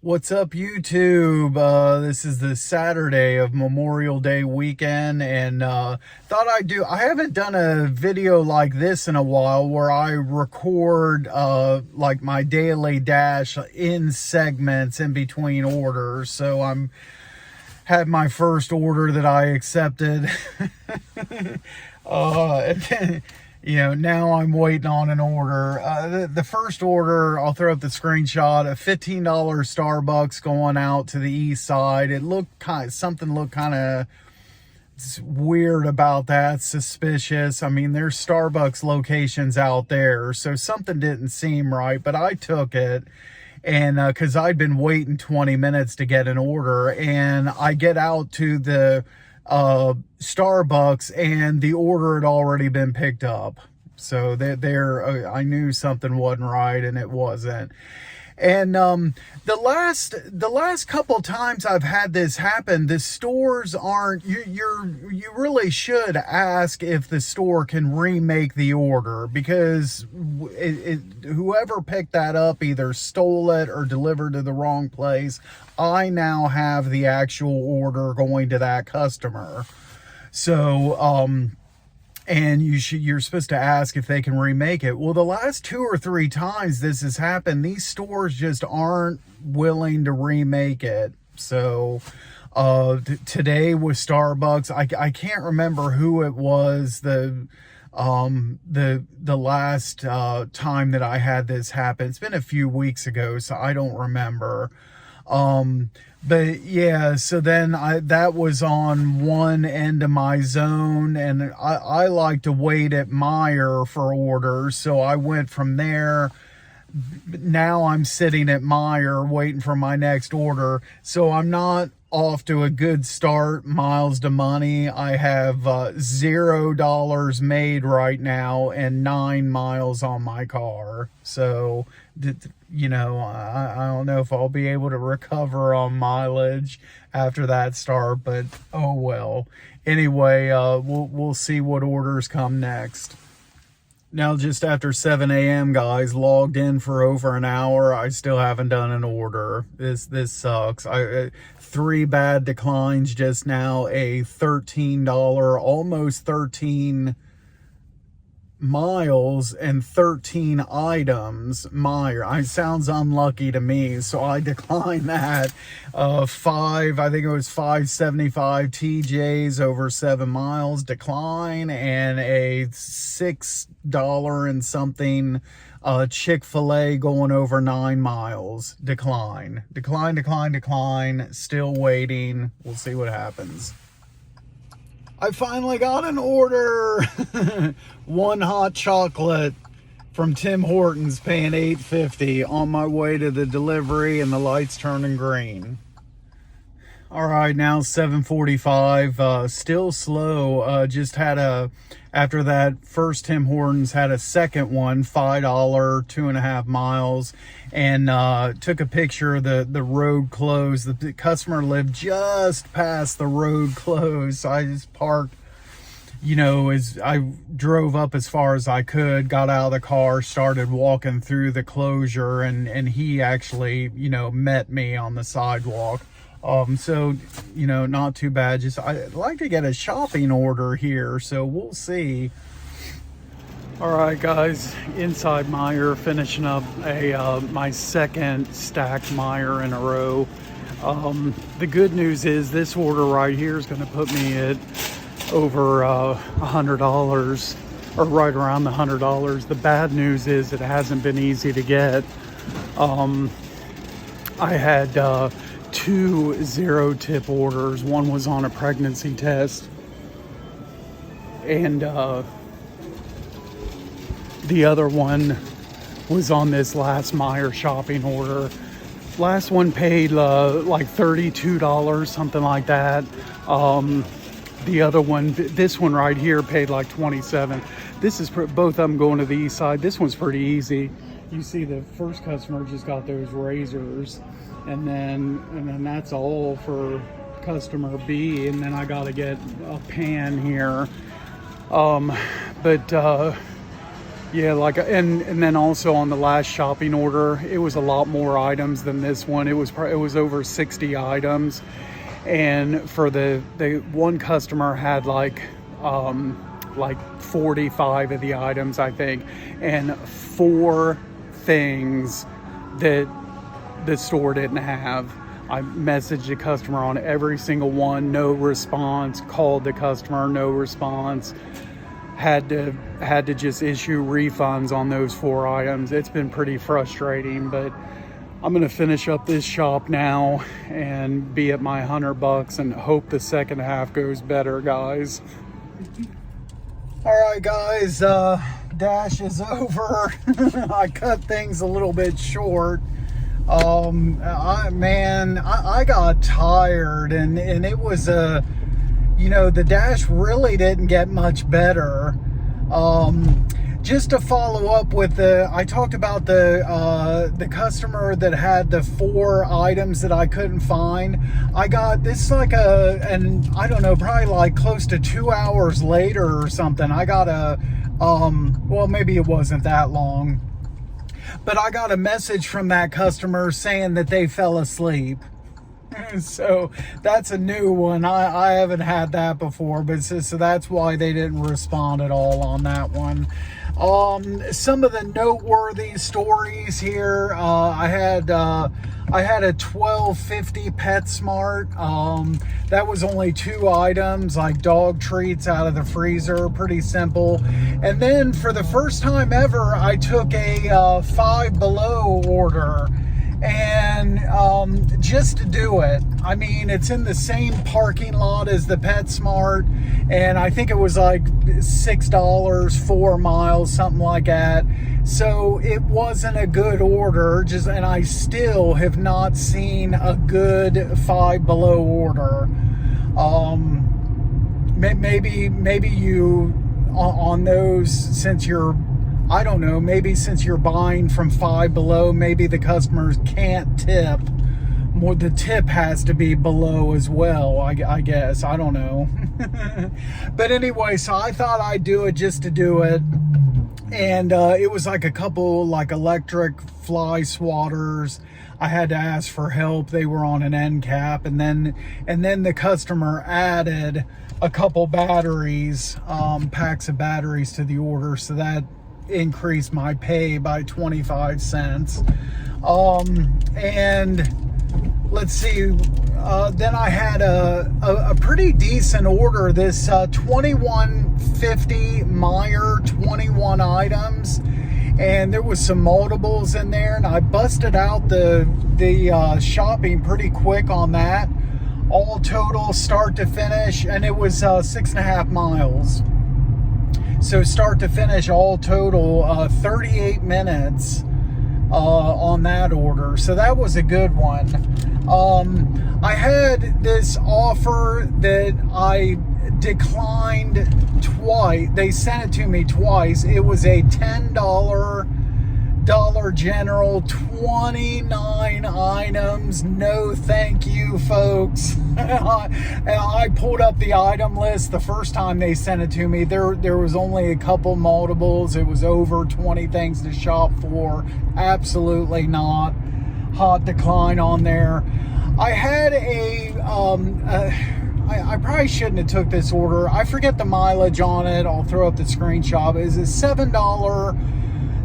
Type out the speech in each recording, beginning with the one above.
What's up, YouTube? This is the Saturday of Memorial Day weekend, and I haven't done a video like this in a while where I record like my daily dash in segments in between orders. So had my first order that I accepted. And then, now I'm waiting on an order. The first order, I'll throw up the screenshot, a $15 Starbucks going out to the east side. Something looked kind of weird about that, suspicious. I mean, there's Starbucks locations out there, so something didn't seem right, but I took it. And because I'd been waiting 20 minutes to get an order, and I get out to the Starbucks and the order had already been picked up. So I knew something wasn't right, and it wasn't. And the last couple times I've had this happen, the stores aren't, you really should ask if the store can remake the order, because whoever picked that up either stole it or delivered to the wrong place. I now have the actual order going to that customer. So and you're supposed to ask if they can remake it. Well, the last 2 or 3 times this has happened, these stores just aren't willing to remake it. So today with Starbucks, I can't remember who it was the last time that I had this happen. It's been a few weeks ago, so I don't remember. But yeah, so then that was on one end of my zone, and I like to wait at Meijer for orders, so I went from there. Now I'm sitting at Meijer waiting for my next order, so I'm not off to a good start, miles to money. I have $0 made right now and 9 miles on my car. So, I don't know if I'll be able to recover on mileage after that start, but oh well. Anyway, we'll see what orders come next. Now, just after 7 a.m., guys, logged in for over an hour. I still haven't done an order. This sucks. 3 bad declines just now. A $13, almost 13 miles and 13 items. It sounds unlucky to me, so I declined that. I think it was 575 TJs over 7 miles decline, and a $6 and something Chick-fil-A going over 9 miles decline. Still waiting. We'll see what happens. I finally got an order. 1 hot chocolate from Tim Hortons, paying $8.50, on my way to the delivery, and the light's turning green. All right, now 7:45. Still slow. Just had after that first Tim Hortons, had a second one, $5, 2.5 miles, and took a picture of the road closed. The customer lived just past the road closed, so I just parked, as I drove up as far as I could, got out of the car, started walking through the closure, and he actually, met me on the sidewalk. So, not too bad. Just, I'd like to get a shopping order here, so we'll see. All right, guys, inside Meijer, finishing up my second stacked Meijer in a row. The good news is this order right here is going to put me at over $100, or right around the $100. The bad news is it hasn't been easy to get. I had 2 0-tip orders. One was on a pregnancy test, and the other one was on this last Meijer shopping order. Last one paid like $32, something like that. The other one, this one right here, paid like $27. This is both of them going to the east side. This one's pretty easy. You see, the first customer just got those razors, and then that's all for customer B, and then I got to get a pan here. But Yeah, like, and then also on the last shopping order, it was a lot more items than this one. It was over 60 items, and for the one customer had like 45 of the items, I think, and 4 things that the store didn't have. I messaged the customer on every single one, no response. Called the customer, no response. Had to just issue refunds on those 4 items. It's been pretty frustrating, but I'm gonna finish up this shop now and be at my $100 and hope the second half goes better, guys. All right, guys, Dash is over. I cut things a little bit short. I got tired, and it was the Dash really didn't get much better. Just to follow up with I talked about the customer that had the 4 items that I couldn't find. I got this and I don't know, probably like close to 2 hours later or something. I got well, maybe it wasn't that long, but I got a message from that customer saying that they fell asleep. So that's a new one. I haven't had that before, but so that's why they didn't respond at all on that one. Some of the noteworthy stories here. I had a 1250 PetSmart. That was only 2 items, like dog treats out of the freezer. Pretty simple. And then for the first time ever, I took a Five Below order. And just to do it, I mean, it's in the same parking lot as the PetSmart, and I think it was like $6, 4 miles, something like that. So it wasn't a good order, and I still have not seen a good Five Below order. Maybe you on those, since you're, I don't know, maybe since you're buying from Five Below, maybe the customers can't tip. The tip has to be below as well, I guess. I don't know. But anyway, so I thought I'd do it just to do it. And it was like a couple like electric fly swatters. I had to ask for help. They were on an end cap. And then the customer added a couple batteries, packs of batteries to the order. So that increased my pay by 25 cents. And let's see, then I had a pretty decent order, this 2150 Meyer, 21 items, and there was some multiples in there, and I busted out the shopping pretty quick on that. All total, start to finish, and it was 6.5 miles. So start to finish, all total, 38 minutes on that order. So that was a good one. I had this offer that I declined twice. They sent it to me twice. It was a $10 Dollar General, 29 items. No thank you, folks. And I pulled up the item list the first time they sent it to me. There was only a couple multiples. It was over 20 things to shop for. Absolutely not. Hot decline on there. I had I probably shouldn't have took this order. I forget the mileage on it. I'll throw up the screenshot. It's a $7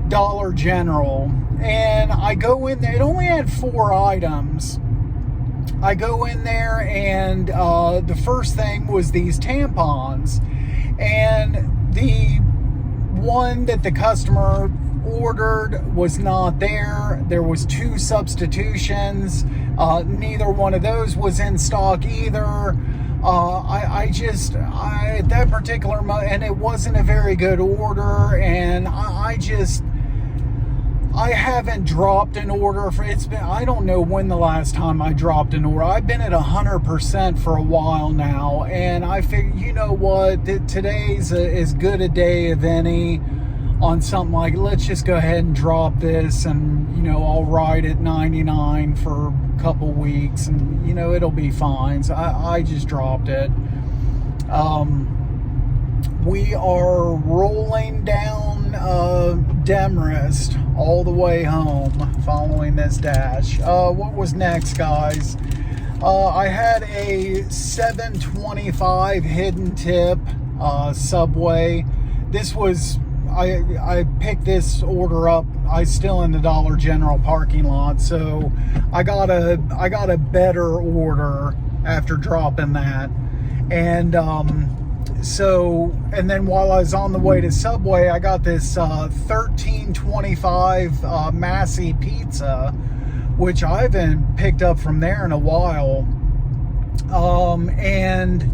Dollar General, and I go in there. It only had 4 items. I go in there, and the first thing was these tampons, and the one that the customer ordered was not there. There was 2 substitutions. Neither one of those was in stock either. At that particular and it wasn't a very good order, and I haven't dropped an order for, I don't know when the last time I dropped an order. I've been at 100% for a while now, and I figured, you know what, today's as good a day of any on something like, let's just go ahead and drop this, and I'll ride at 99 for a couple weeks, and it'll be fine. So I just dropped it. we are rolling down Demarest all the way home following this dash. What was next, guys? I had a $7.25 hidden tip Subway. This was, I picked this order up. I still in the Dollar General parking lot, so I got a better order after dropping that. And and then while I was on the way to Subway, I got this $13.25 Massey pizza, which I haven't picked up from there in a while. And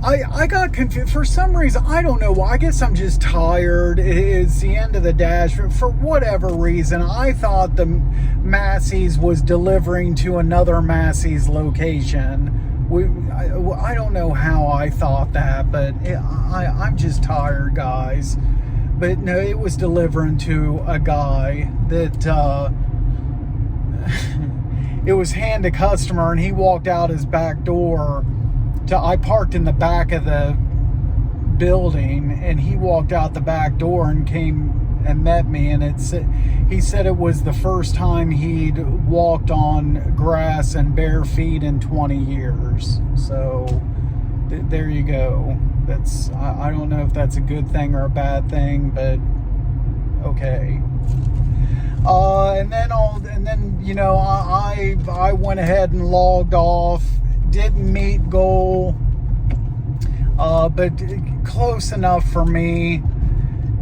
I got confused for some reason. I don't know why. I guess I'm just tired. It's the end of the dash. For whatever reason, I thought the Massey's was delivering to another Massey's location. I don't know how I thought that, but I'm just tired, guys. But no, it was delivering to a guy that it was hand to customer, and he walked out his back door. I parked in the back of the building, and he walked out the back door and came and met me, and he said it was the first time he'd walked on grass and bare feet in 20 years. So there you go. That's, I don't know if that's a good thing or a bad thing, but okay. And then you know, I went ahead and logged off. Didn't meet goal, but close enough for me.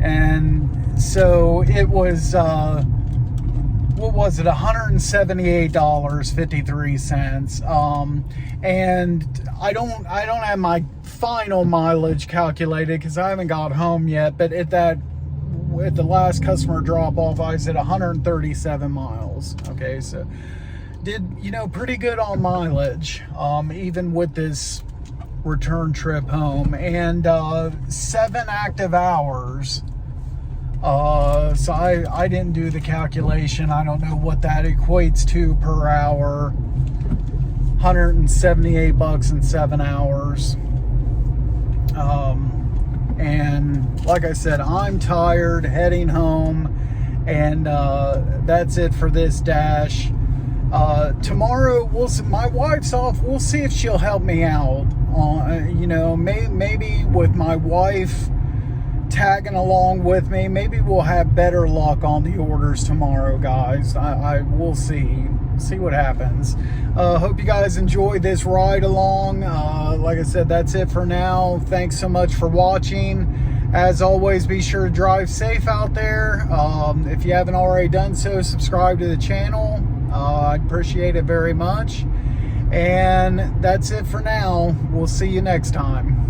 And so it was, what was it? $178.53. And I don't have my final mileage calculated because I haven't got home yet. But at the last customer drop off, I was at 137 miles. Okay, so did, you know, pretty good on mileage, even with this return trip home. And 7 active hours. So I didn't do the calculation. I don't know what that equates to per hour. $178 in 7 hours. And like I said, I'm tired, heading home, and that's it for this dash. Tomorrow, my wife's off. We'll see if she'll help me out. You know, maybe with my wife tagging along with me, maybe we'll have better luck on the orders tomorrow, guys. I will see what happens. Hope you guys enjoyed this ride along. Like I said, that's it for now. Thanks so much for watching. As always, be sure to drive safe out there. If you haven't already done so, subscribe to the channel. I'd appreciate it very much. And that's it for now. We'll see you next time.